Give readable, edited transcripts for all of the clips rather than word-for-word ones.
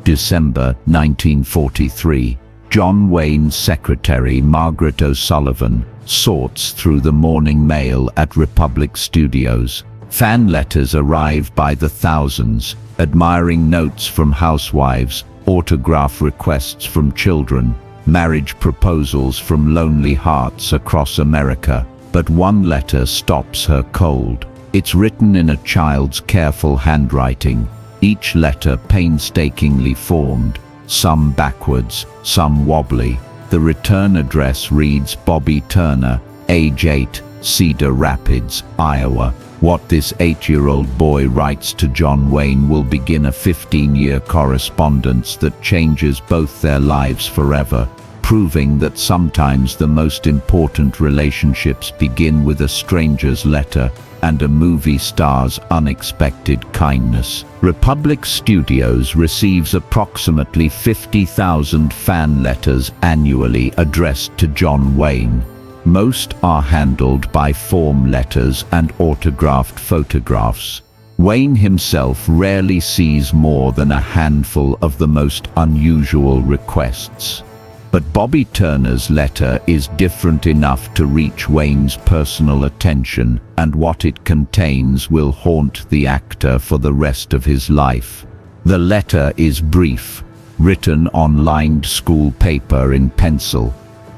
December 1943. John Wayne's secretary, Margaret O'Sullivan, sorts through the morning mail at Republic Studios. Fan letters arrive by the thousands, admiring notes from housewives, autograph requests from children, marriage proposals from lonely hearts across America. But one letter stops her cold. It's written in a child's careful handwriting, each letter painstakingly formed, some backwards, some wobbly. The return address reads Bobby Turner, age 8, Cedar Rapids, Iowa. What this 8-year-old boy writes to John Wayne will begin a 15-year correspondence that changes both their lives forever, proving that sometimes the most important relationships begin with a stranger's letter and a movie star's unexpected kindness. Republic Studios receives approximately 50,000 fan letters annually addressed to John Wayne. Most are handled by form letters and autographed photographs. Wayne himself rarely sees more than a handful of the most unusual requests. But Bobby Turner's letter is different enough to reach Wayne's personal attention, and what it contains will haunt the actor for the rest of his life. The letter is brief, written on lined school paper in pencil.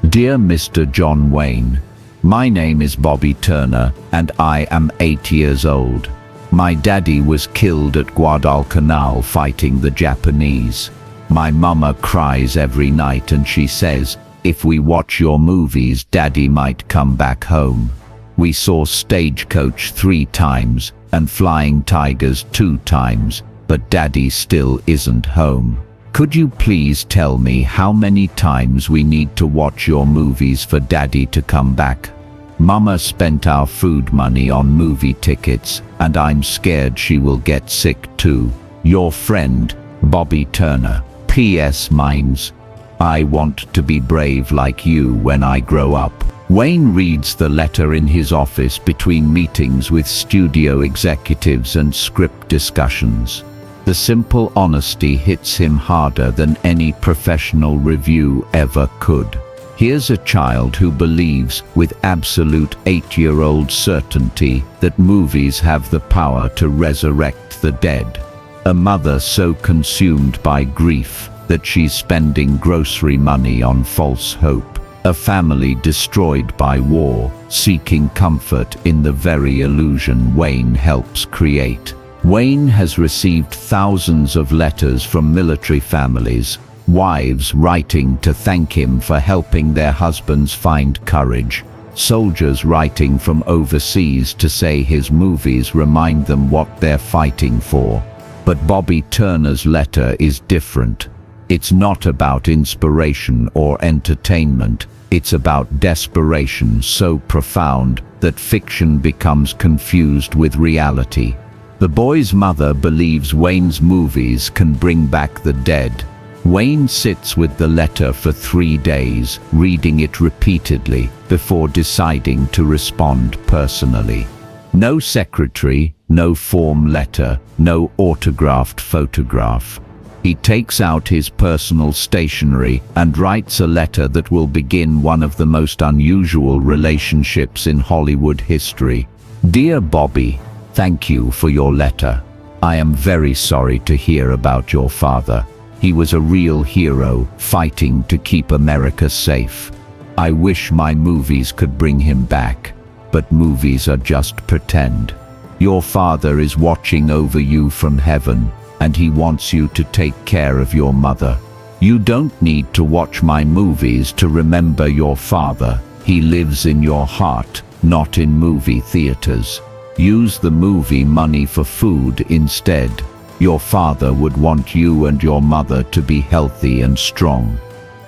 Dear Mr. John Wayne, my name is Bobby Turner, and I am 8 years old. My daddy was killed at Guadalcanal fighting the Japanese. My mama cries every night and she says, if we watch your movies, Daddy might come back home. We saw Stagecoach 3 times and Flying Tigers 2 times, but Daddy still isn't home. Could you please tell me how many times we need to watch your movies for Daddy to come back? Mama spent our food money on movie tickets, and I'm scared she will get sick too. Your friend, Bobby Turner. P.S. Mines. I want to be brave like you when I grow up. Wayne reads the letter in his office between meetings with studio executives and script discussions. The simple honesty hits him harder than any professional review ever could. Here's a child who believes with absolute 8-year-old certainty that movies have the power to resurrect the dead. A mother so consumed by grief that she's spending grocery money on false hope. A family destroyed by war, seeking comfort in the very illusion Wayne helps create. Wayne has received thousands of letters from military families, wives writing to thank him for helping their husbands find courage, soldiers writing from overseas to say his movies remind them what they're fighting for. But Bobby Turner's letter is different. It's not about inspiration or entertainment. It's about desperation so profound that fiction becomes confused with reality. The boy's mother believes Wayne's movies can bring back the dead. Wayne sits with the letter for 3 days, reading it repeatedly before deciding to respond personally. No secretary, no form letter, no autographed photograph. He takes out his personal stationery and writes a letter that will begin one of the most unusual relationships in Hollywood history. Dear Bobby, thank you for your letter. I am very sorry to hear about your father. He was a real hero, fighting to keep America safe. I wish my movies could bring him back, but movies are just pretend. Your father is watching over you from heaven, and he wants you to take care of your mother. You don't need to watch my movies to remember your father. He lives in your heart, not in movie theaters. Use the movie money for food instead. Your father would want you and your mother to be healthy and strong.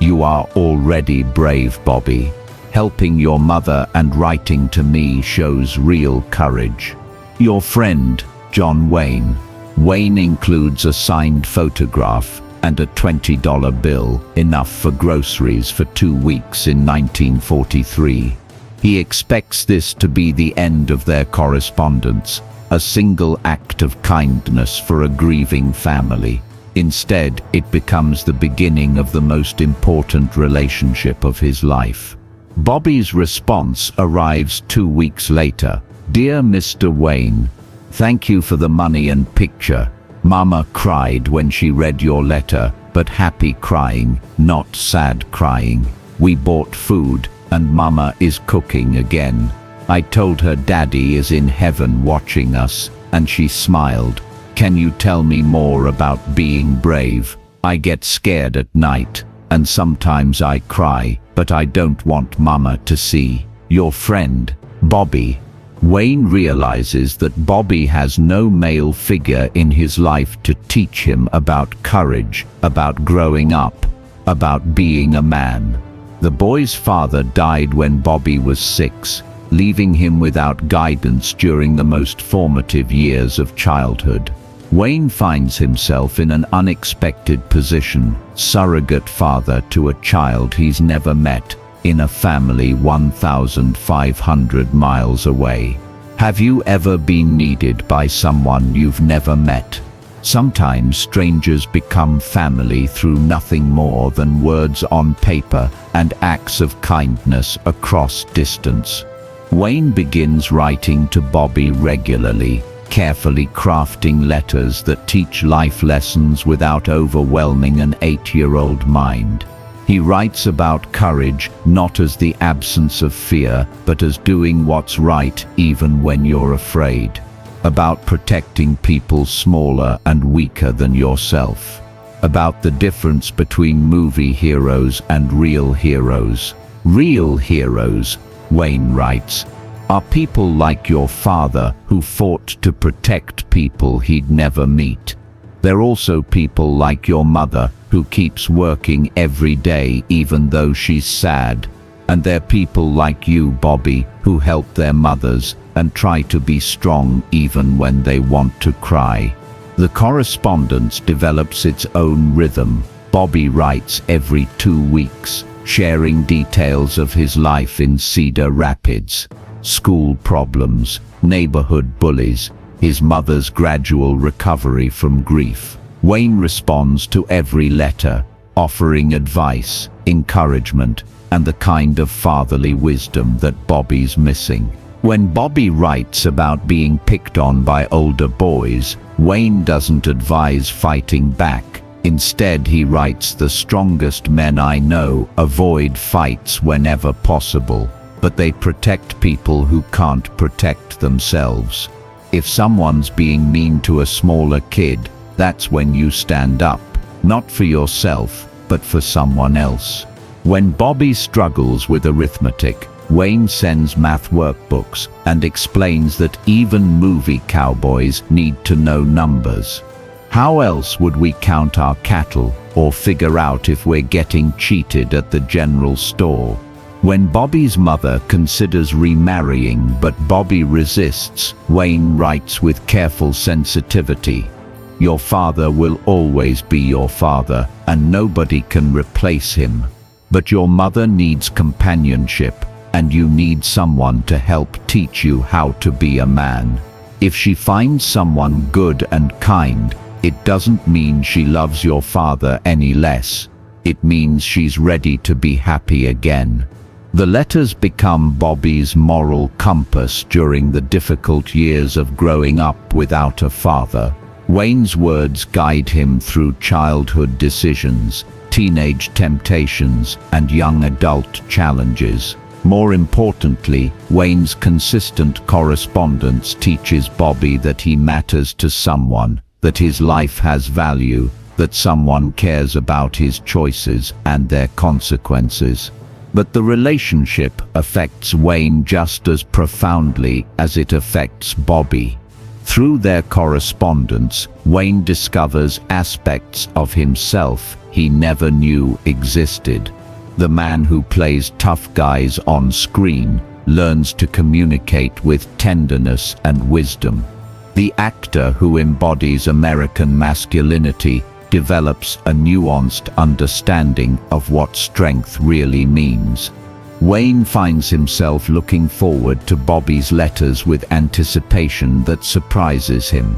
You are already brave, Bobby. Helping your mother and writing to me shows real courage. Your friend, John Wayne. Wayne includes a signed photograph and a $20 bill, enough for groceries for 2 weeks in 1943. He expects this to be the end of their correspondence, a single act of kindness for a grieving family. Instead, it becomes the beginning of the most important relationship of his life. Bobby's response arrives 2 weeks later. "Dear Mr. Wayne, thank you for the money and picture. Mama cried when she read your letter, but happy crying, not sad crying. We bought food, and Mama is cooking again. I told her Daddy is in heaven watching us, and she smiled. Can you tell me more about being brave? I get scared at night, and sometimes I cry, but I don't want Mama to see. Your friend, Bobby." Wayne realizes that Bobby has no male figure in his life to teach him about courage, about growing up, about being a man. The boy's father died when Bobby was 6, leaving him without guidance during the most formative years of childhood. Wayne finds himself in an unexpected position, surrogate father to a child he's never met, in a family 1,500 miles away. Have you ever been needed by someone you've never met? Sometimes strangers become family through nothing more than words on paper and acts of kindness across distance. Wayne begins writing to Bobby regularly, carefully crafting letters that teach life lessons without overwhelming an 8-year-old mind. He writes about courage not as the absence of fear, but as doing what's right even when you're afraid. About protecting people smaller and weaker than yourself. About the difference between movie heroes and real heroes. Real heroes, Wayne writes, are people like your father who fought to protect people he'd never meet. They're also people like your mother who keeps working every day even though she's sad. And they're people like you, Bobby, who help their mothers and try to be strong even when they want to cry. The correspondence develops its own rhythm. Bobby writes every 2 weeks, sharing details of his life in Cedar Rapids. School problems, neighborhood bullies, his mother's gradual recovery from grief. Wayne responds to every letter, offering advice, encouragement, and the kind of fatherly wisdom that Bobby's missing. When Bobby writes about being picked on by older boys, Wayne doesn't advise fighting back. Instead, he writes, "The strongest men I know avoid fights whenever possible, but they protect people who can't protect themselves. If someone's being mean to a smaller kid, that's when you stand up, not for yourself, but for someone else." When Bobby struggles with arithmetic, Wayne sends math workbooks and explains that even movie cowboys need to know numbers. How else would we count our cattle or figure out if we're getting cheated at the general store? When Bobby's mother considers remarrying but Bobby resists, Wayne writes with careful sensitivity, "Your father will always be your father, and nobody can replace him. But your mother needs companionship, and you need someone to help teach you how to be a man. If she finds someone good and kind, it doesn't mean she loves your father any less. It means she's ready to be happy again." The letters become Bobby's moral compass during the difficult years of growing up without a father. Wayne's words guide him through childhood decisions, teenage temptations, and young adult challenges. More importantly, Wayne's consistent correspondence teaches Bobby that he matters to someone, that his life has value, that someone cares about his choices and their consequences. But the relationship affects Wayne just as profoundly as it affects Bobby. Through their correspondence, Wayne discovers aspects of himself he never knew existed. The man who plays tough guys on screen learns to communicate with tenderness and wisdom. The actor who embodies American masculinity develops a nuanced understanding of what strength really means. Wayne finds himself looking forward to Bobby's letters with anticipation that surprises him.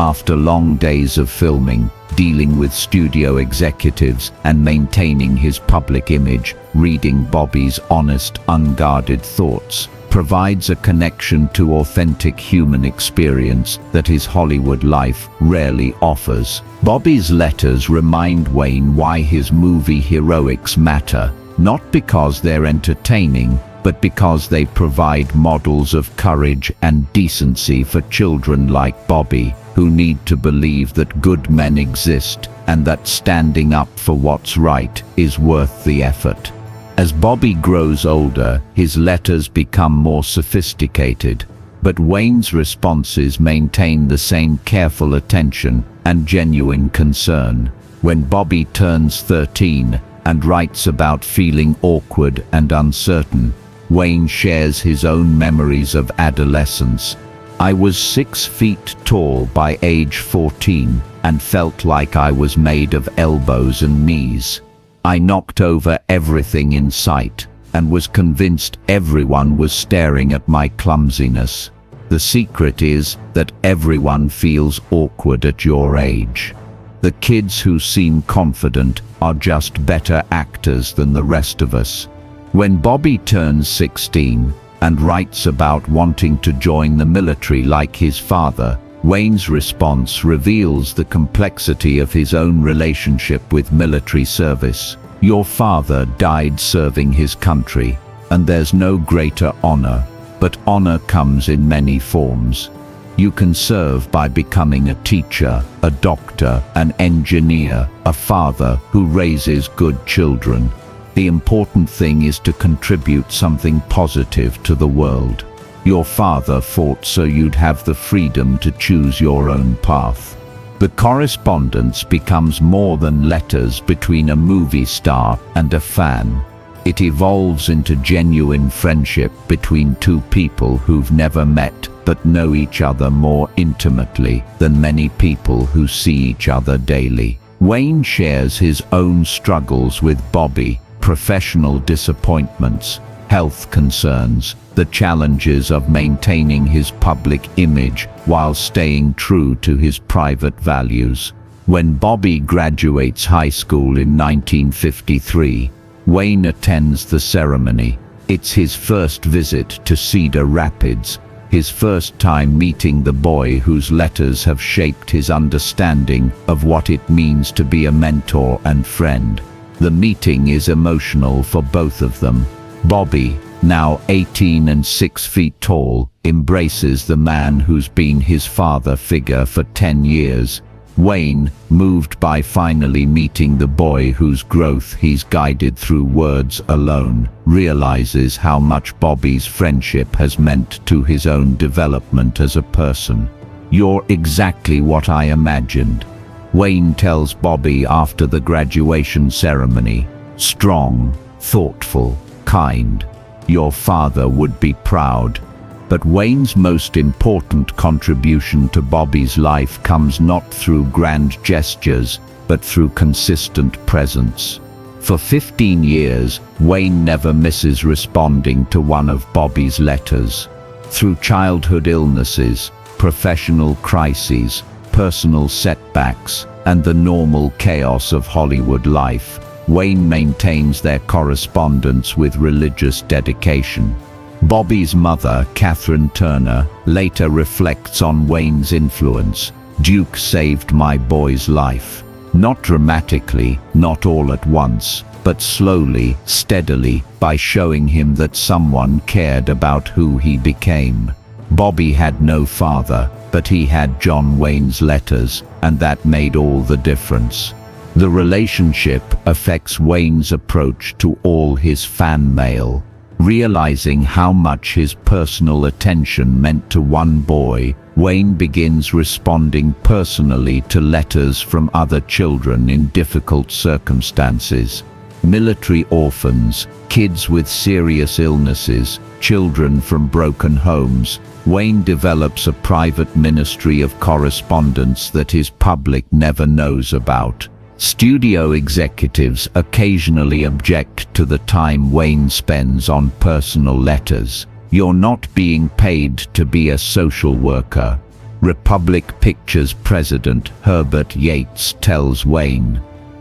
After long days of filming, dealing with studio executives, and maintaining his public image, reading Bobby's honest, unguarded thoughts provides a connection to authentic human experience that his Hollywood life rarely offers. Bobby's letters remind Wayne why his movie heroics matter, not because they're entertaining, but because they provide models of courage and decency for children like Bobby, who need to believe that good men exist and that standing up for what's right is worth the effort. As Bobby grows older, his letters become more sophisticated, but Wayne's responses maintain the same careful attention and genuine concern. When Bobby turns 13 and writes about feeling awkward and uncertain, Wayne shares his own memories of adolescence. "I was 6 feet tall by age 14 and felt like I was made of elbows and knees. I knocked over everything in sight and was convinced everyone was staring at my clumsiness. The secret is that everyone feels awkward at your age. The kids who seem confident are just better actors than the rest of us." When Bobby turns 16 and writes about wanting to join the military like his father, Wayne's response reveals the complexity of his own relationship with military service. "Your father died serving his country, and there's no greater honor, but honor comes in many forms. You can serve by becoming a teacher, a doctor, an engineer, a father who raises good children. The important thing is to contribute something positive to the world. Your father fought so you'd have the freedom to choose your own path." The correspondence becomes more than letters between a movie star and a fan. It evolves into genuine friendship between two people who've never met but know each other more intimately than many people who see each other daily. Wayne shares his own struggles with Bobby, professional disappointments, health concerns, the challenges of maintaining his public image while staying true to his private values. When Bobby graduates high school in 1953, Wayne attends the ceremony. It's his first visit to Cedar Rapids, his first time meeting the boy whose letters have shaped his understanding of what it means to be a mentor and friend. The meeting is emotional for both of them. Bobby, now 18 and 6 feet tall, embraces the man who's been his father figure for 10 years. Wayne, moved by finally meeting the boy whose growth he's guided through words alone, realizes how much Bobby's friendship has meant to his own development as a person. "You're exactly what I imagined," Wayne tells Bobby after the graduation ceremony. "Strong, thoughtful, kind. Your father would be proud." But Wayne's most important contribution to Bobby's life comes not through grand gestures, but through consistent presence. For 15 years, Wayne never misses responding to one of Bobby's letters. Through childhood illnesses, professional crises, personal setbacks, and the normal chaos of Hollywood life, Wayne maintains their correspondence with religious dedication. Bobby's mother, Catherine Turner, later reflects on Wayne's influence. "Duke saved my boy's life. Not dramatically, not all at once, but slowly, steadily, by showing him that someone cared about who he became." Bobby had no father, but he had John Wayne's letters, and that made all the difference. The relationship affects Wayne's approach to all his fan mail. Realizing how much his personal attention meant to one boy, Wayne begins responding personally to letters from other children in difficult circumstances. Military orphans, kids with serious illnesses, children from broken homes. Wayne develops a private ministry of correspondence that his public never knows about. Studio executives occasionally object to the time Wayne spends on personal letters. "You're not being paid to be a social worker." Republic Pictures president Herbert Yates tells Wayne,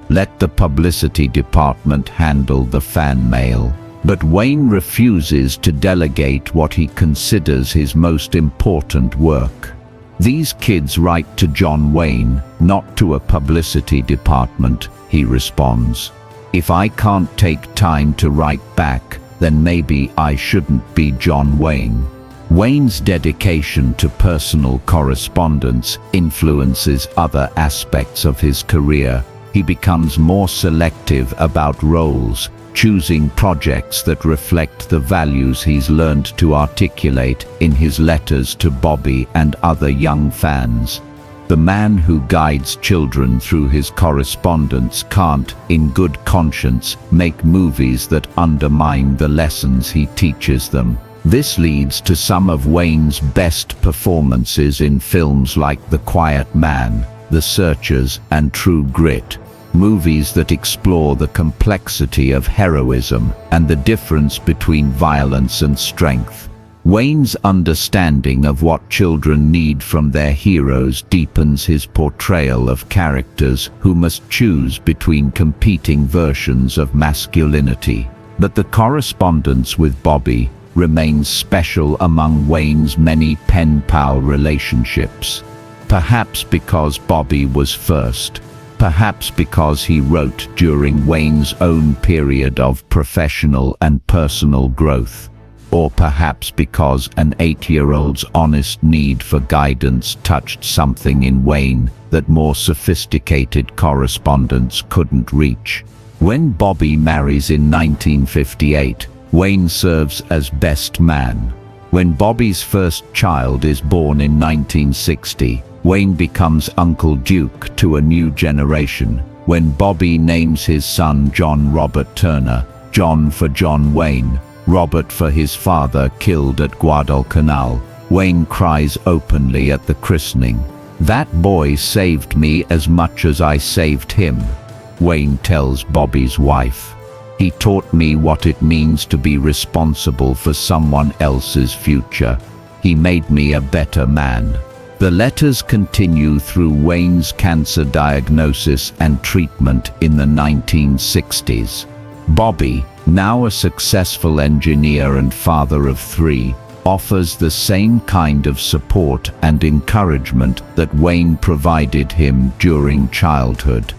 "Let the publicity department handle the fan mail." But Wayne refuses to delegate what he considers his most important work. "These kids write to John Wayne, not to a publicity department," he responds. "If I can't take time to write back, then maybe I shouldn't be John Wayne." Wayne's dedication to personal correspondence influences other aspects of his career. He becomes more selective about roles, choosing projects that reflect the values he's learned to articulate in his letters to Bobby and other young fans. The man who guides children through his correspondence can't, in good conscience, make movies that undermine the lessons he teaches them. This leads to some of Wayne's best performances in films like The Quiet Man, The Searchers, and True Grit, movies that explore the complexity of heroism and the difference between violence and strength. Wayne's understanding of what children need from their heroes deepens his portrayal of characters who must choose between competing versions of masculinity. But the correspondence with Bobby remains special among Wayne's many pen-pal relationships. Perhaps because Bobby was first. Perhaps because he wrote during Wayne's own period of professional and personal growth. Or perhaps because an 8-year-old's honest need for guidance touched something in Wayne that more sophisticated correspondence couldn't reach. When Bobby marries in 1958, Wayne serves as best man. When Bobby's first child is born in 1960, Wayne becomes Uncle Duke to a new generation. When Bobby names his son John Robert Turner, John for John Wayne, Robert for his father killed at Guadalcanal, Wayne cries openly at the christening. "That boy saved me as much as I saved him," Wayne tells Bobby's wife. "He taught me what it means to be responsible for someone else's future. He made me a better man." The letters continue through Wayne's cancer diagnosis and treatment in the 1960s. Bobby, now a successful engineer and father of 3, offers the same kind of support and encouragement that Wayne provided him during childhood.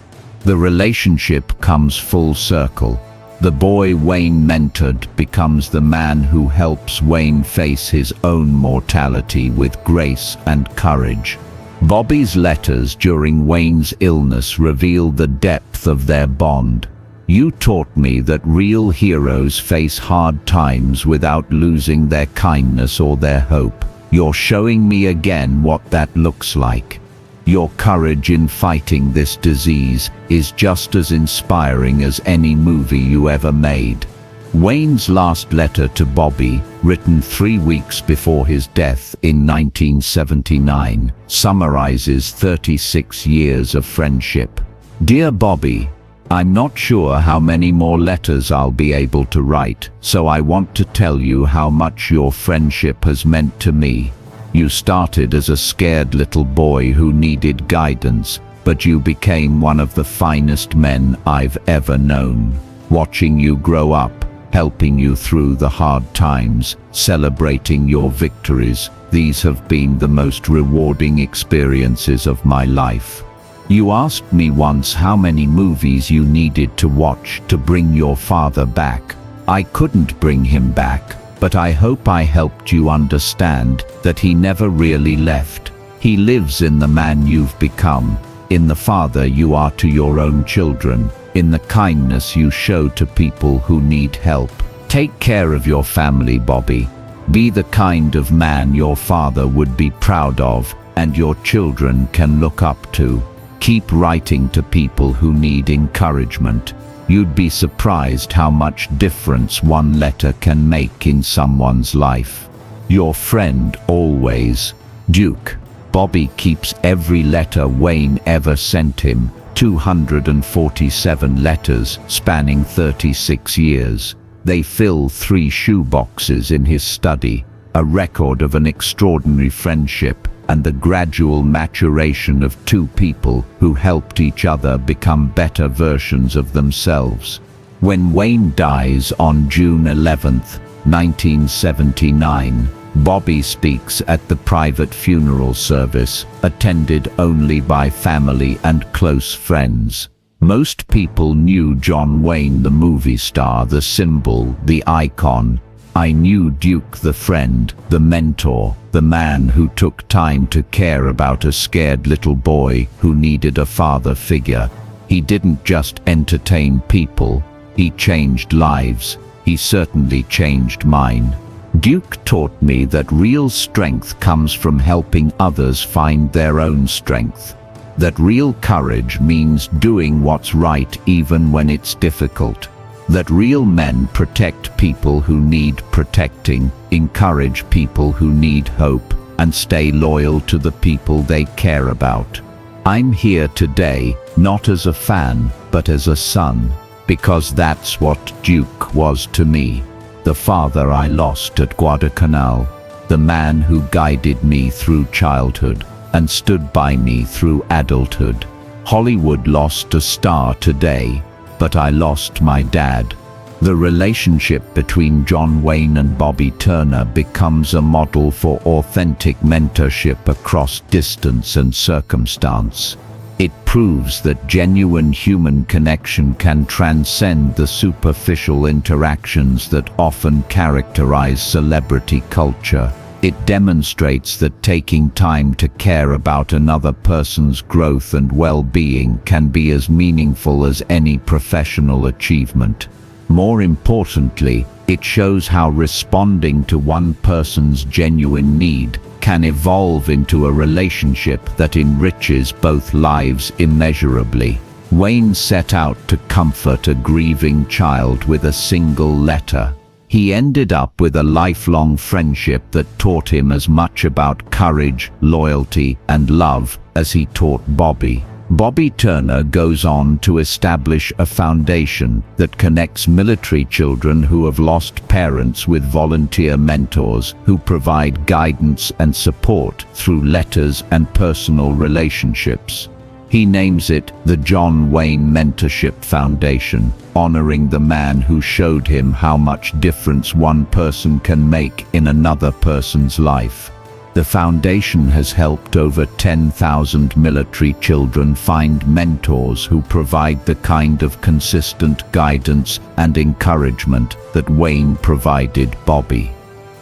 The relationship comes full circle. The boy Wayne mentored becomes the man who helps Wayne face his own mortality with grace and courage. Bobby's letters during Wayne's illness reveal the depth of their bond. "You taught me that real heroes face hard times without losing their kindness or their hope. You're showing me again what that looks like. Your courage in fighting this disease is just as inspiring as any movie you ever made." Wayne's last letter to Bobby, written 3 weeks before his death in 1979, summarizes 36 years of friendship. "Dear Bobby, I'm not sure how many more letters I'll be able to write, so I want to tell you how much your friendship has meant to me. You started as a scared little boy who needed guidance, but you became one of the finest men I've ever known. Watching you grow up, helping you through the hard times, celebrating your victories, these have been the most rewarding experiences of my life. You asked me once how many movies you needed to watch to bring your father back. I couldn't bring him back, but I hope I helped you understand that he never really left. He lives in the man you've become, in the father you are to your own children, in the kindness you show to people who need help. Take care of your family, Bobby. Be the kind of man your father would be proud of and your children can look up to. Keep writing to people who need encouragement. You'd be surprised how much difference one letter can make in someone's life. Your friend always, Duke." Bobby keeps every letter Wayne ever sent him, 247 letters spanning 36 years. They fill 3 shoeboxes in his study, a record of an extraordinary friendship and the gradual maturation of two people who helped each other become better versions of themselves. When Wayne dies on June 11th, 1979, Bobby speaks at the private funeral service, attended only by family and close friends. Most people knew John Wayne, the movie star, the symbol, the icon. I knew Duke, the friend, the mentor, the man who took time to care about a scared little boy who needed a father figure. He didn't just entertain people, he changed lives. He certainly changed mine. Duke taught me that real strength comes from helping others find their own strength. That real courage means doing what's right even when it's difficult. That real men protect people who need protecting, encourage people who need hope, and stay loyal to the people they care about. I'm here today, not as a fan, but as a son, because that's what Duke was to me. The father I lost at Guadalcanal, the man who guided me through childhood and stood by me through adulthood. Hollywood lost a star today, but I lost my dad. The relationship between John Wayne and Bobby Turner becomes a model for authentic mentorship across distance and circumstance. It proves that genuine human connection can transcend the superficial interactions that often characterize celebrity culture. It demonstrates that taking time to care about another person's growth and well-being can be as meaningful as any professional achievement. More importantly, it shows how responding to one person's genuine need can evolve into a relationship that enriches both lives immeasurably. Wayne set out to comfort a grieving child with a single letter. He ended up with a lifelong friendship that taught him as much about courage, loyalty, and love as he taught Bobby. Bobby Turner goes on to establish a foundation that connects military children who have lost parents with volunteer mentors who provide guidance and support through letters and personal relationships. He names it the John Wayne Mentorship Foundation, honoring the man who showed him how much difference one person can make in another person's life. The foundation has helped over 10,000 military children find mentors who provide the kind of consistent guidance and encouragement that Wayne provided Bobby.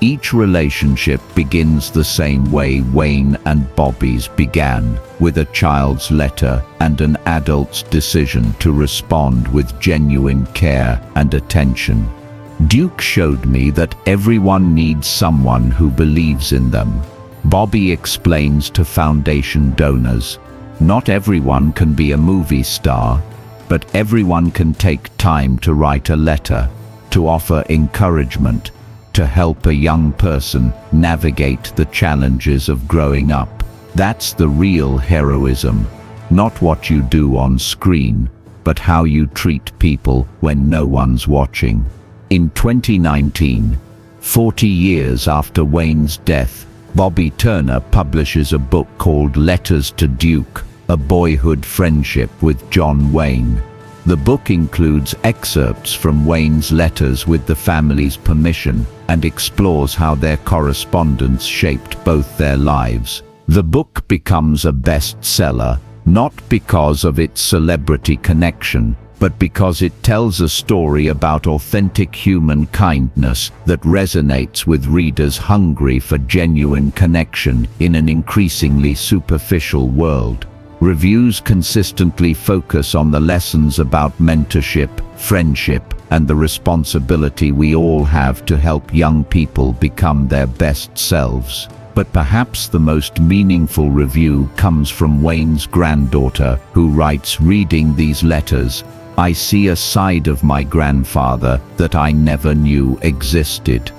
Each relationship begins the same way Wayne and Bobby's began, with a child's letter and an adult's decision to respond with genuine care and attention. Duke showed me that everyone needs someone who believes in them. Bobby explains to foundation donors, not everyone can be a movie star, but everyone can take time to write a letter, to offer encouragement, to help a young person navigate the challenges of growing up. That's the real heroism, not what you do on screen, but how you treat people when no one's watching. In 2019, 40 years after Wayne's death, Bobby Turner publishes a book called Letters to Duke, a boyhood friendship with John Wayne. The book includes excerpts from Wayne's letters with the family's permission and explores how their correspondence shaped both their lives. The book becomes a bestseller, not because of its celebrity connection, but because it tells a story about authentic human kindness that resonates with readers hungry for genuine connection in an increasingly superficial world. Reviews consistently focus on the lessons about mentorship, friendship, and the responsibility we all have to help young people become their best selves. But perhaps the most meaningful review comes from Wayne's granddaughter, who writes, "Reading these letters, I see a side of my grandfather that I never knew existed."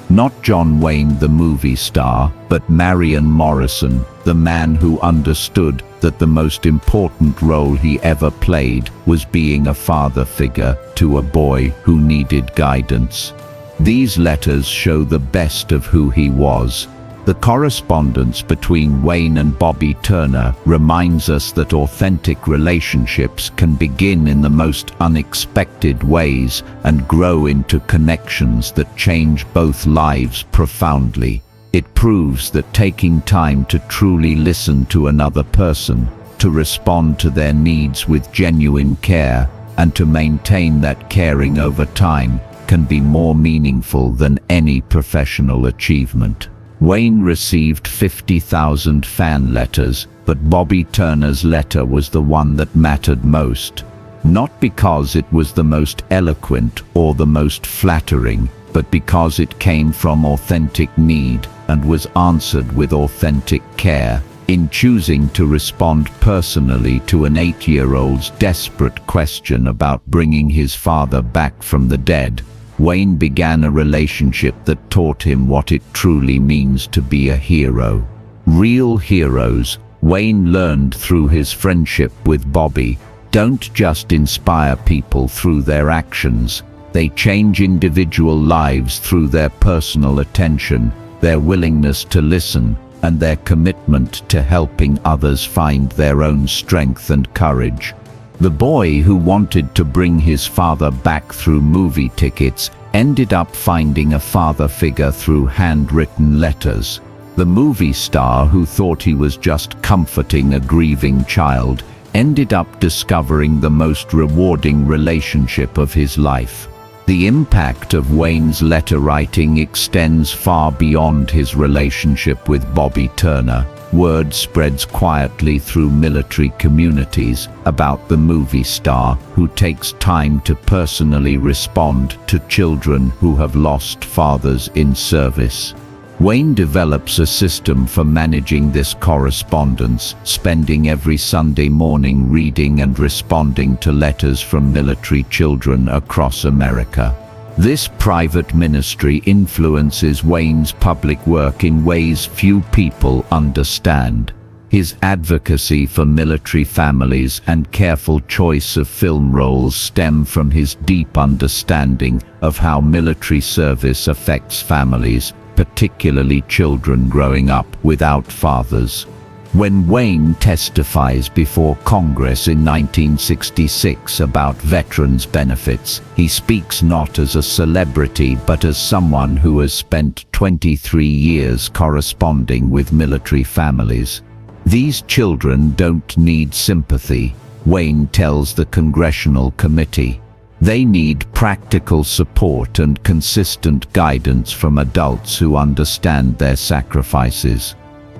Not John Wayne, the movie star, but Marion Morrison, the man who understood that the most important role he ever played was being a father figure to a boy who needed guidance. These letters show the best of who he was, The correspondence between Wayne and Bobby Turner reminds us that authentic relationships can begin in the most unexpected ways and grow into connections that change both lives profoundly. It proves that taking time to truly listen to another person, to respond to their needs with genuine care, and to maintain that caring over time can be more meaningful than any professional achievement. Wayne received 50,000 fan letters, but Bobby Turner's letter was the one that mattered most. Not because it was the most eloquent or the most flattering, but because it came from authentic need and was answered with authentic care. In choosing to respond personally to an 8-year-old's desperate question about bringing his father back from the dead, Wayne began a relationship that taught him what it truly means to be a hero. Real heroes, Wayne learned through his friendship with Bobby, don't just inspire people through their actions. They change individual lives through their personal attention, their willingness to listen, and their commitment to helping others find their own strength and courage. The boy who wanted to bring his father back through movie tickets ended up finding a father figure through handwritten letters. The movie star who thought he was just comforting a grieving child ended up discovering the most rewarding relationship of his life. The impact of Wayne's letter writing extends far beyond his relationship with Bobby Turner. Word spreads quietly through military communities about the movie star who takes time to personally respond to children who have lost fathers in service. Wayne develops a system for managing this correspondence, spending every Sunday morning reading and responding to letters from military children across America. This private ministry influences Wayne's public work in ways few people understand. His advocacy for military families and careful choice of film roles stem from his deep understanding of how military service affects families, particularly children growing up without fathers. When Wayne testifies before Congress in 1966 about veterans' benefits, he speaks not as a celebrity but as someone who has spent 23 years corresponding with military families. These children don't need sympathy, Wayne tells the Congressional Committee. They need practical support and consistent guidance from adults who understand their sacrifices.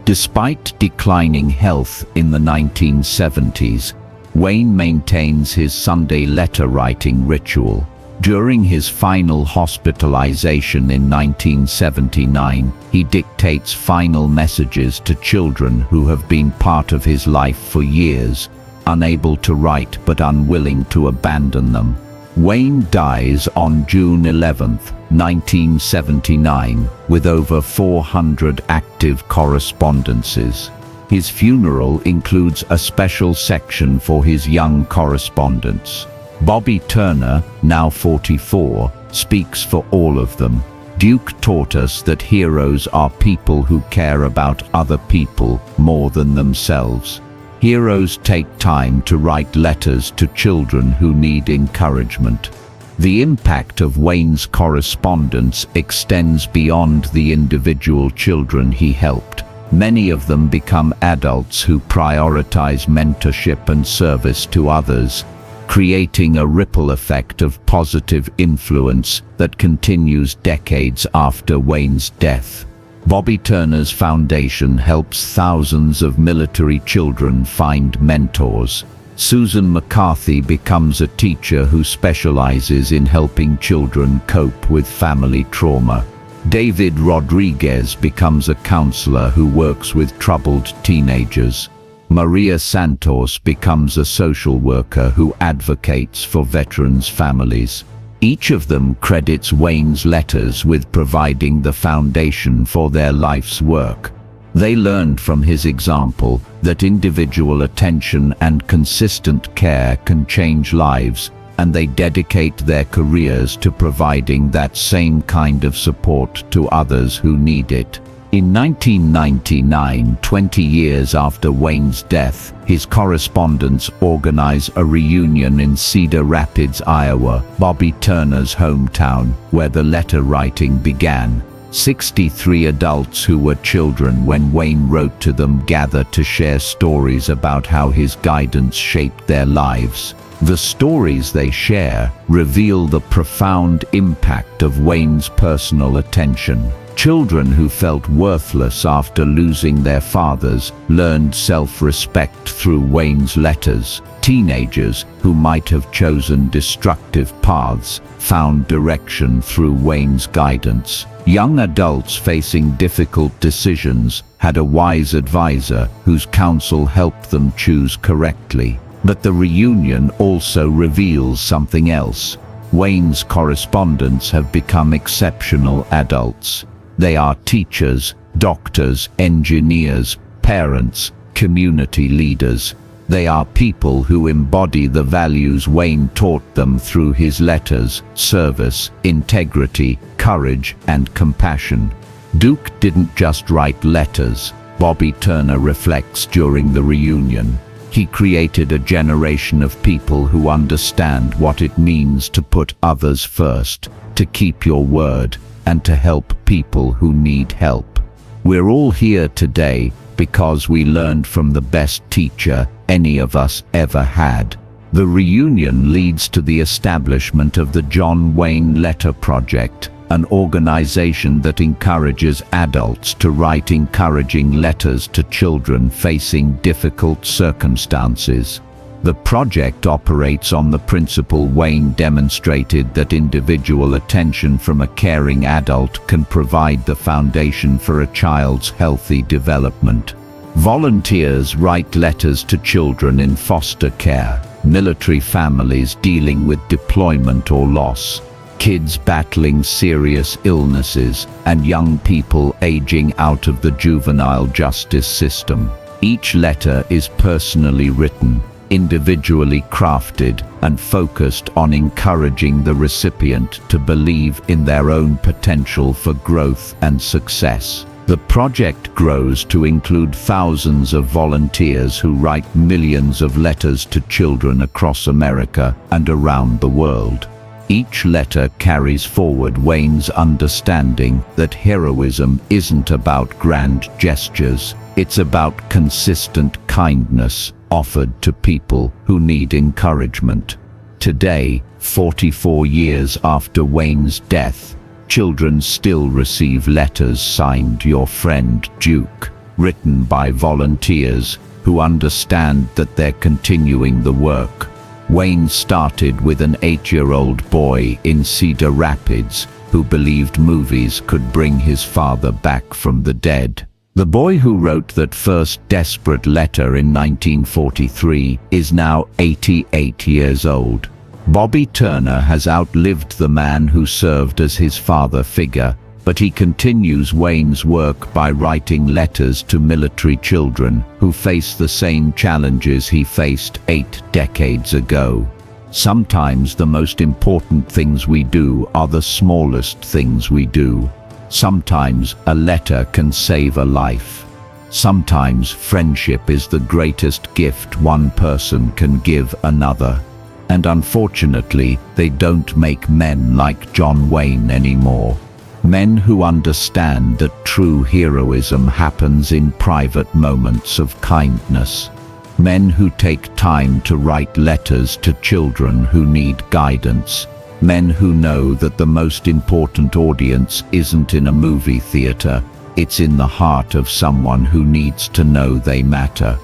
Despite declining health in the 1970s, Wayne maintains his Sunday letter-writing ritual. During his final hospitalization in 1979, he dictates final messages to children who have been part of his life for years, unable to write but unwilling to abandon them. Wayne dies on June 11, 1979, with over 400 active correspondences. His funeral includes a special section for his young correspondents. Bobby Turner, now 44, speaks for all of them. Duke taught us that heroes are people who care about other people more than themselves. Heroes take time to write letters to children who need encouragement. The impact of Wayne's correspondence extends beyond the individual children he helped. Many of them become adults who prioritize mentorship and service to others, creating a ripple effect of positive influence that continues decades after Wayne's death. Bobby Turner's foundation helps thousands of military children find mentors. Susan McCarthy becomes a teacher who specializes in helping children cope with family trauma. David Rodriguez becomes a counselor who works with troubled teenagers. Maria Santos becomes a social worker who advocates for veterans' families. Each of them credits Wayne's letters with providing the foundation for their life's work. They learned from his example that individual attention and consistent care can change lives, and they dedicate their careers to providing that same kind of support to others who need it. In 1999, 20 years after Wayne's death, his correspondents organize a reunion in Cedar Rapids, Iowa, Bobby Turner's hometown, where the letter writing began. 63 adults who were children when Wayne wrote to them gather to share stories about how his guidance shaped their lives. The stories they share reveal the profound impact of Wayne's personal attention. Children who felt worthless after losing their fathers learned self-respect through Wayne's letters. Teenagers who might have chosen destructive paths found direction through Wayne's guidance. Young adults facing difficult decisions had a wise advisor whose counsel helped them choose correctly. But the reunion also reveals something else. Wayne's correspondents have become exceptional adults. They are teachers, doctors, engineers, parents, community leaders. They are people who embody the values Wayne taught them through his letters: service, integrity, courage, and compassion. Duke didn't just write letters, Bobby Turner reflects during the reunion. He created a generation of people who understand what it means to put others first, to keep your word, and to help people who need help. We're all here today because we learned from the best teacher any of us ever had. The reunion leads to the establishment of the John Wayne Letter Project, an organization that encourages adults to write encouraging letters to children facing difficult circumstances. The project operates on the principle Wayne demonstrated that individual attention from a caring adult can provide the foundation for a child's healthy development. Volunteers write letters to children in foster care, military families dealing with deployment or loss, kids battling serious illnesses, and young people aging out of the juvenile justice system. Each letter is personally written, individually crafted, and focused on encouraging the recipient to believe in their own potential for growth and success. The project grows to include thousands of volunteers who write millions of letters to children across America and around the world. Each letter carries forward Wayne's understanding that heroism isn't about grand gestures, it's about consistent kindness offered to people who need encouragement. Today, 44 years after Wayne's death, children still receive letters signed "Your Friend Duke," written by volunteers who understand that they're continuing the work. Wayne started with an 8-year-old boy in Cedar Rapids who believed movies could bring his father back from the dead. The boy who wrote that first desperate letter in 1943 is now 88 years old. Bobby Turner has outlived the man who served as his father figure, but he continues Wayne's work by writing letters to military children who face the same challenges he faced 8 decades ago. Sometimes the most important things we do are the smallest things we do. Sometimes a letter can save a life. Sometimes friendship is the greatest gift one person can give another. And unfortunately, they don't make men like John Wayne anymore. Men who understand that true heroism happens in private moments of kindness. Men who take time to write letters to children who need guidance. Men who know that the most important audience isn't in a movie theater, it's in the heart of someone who needs to know they matter.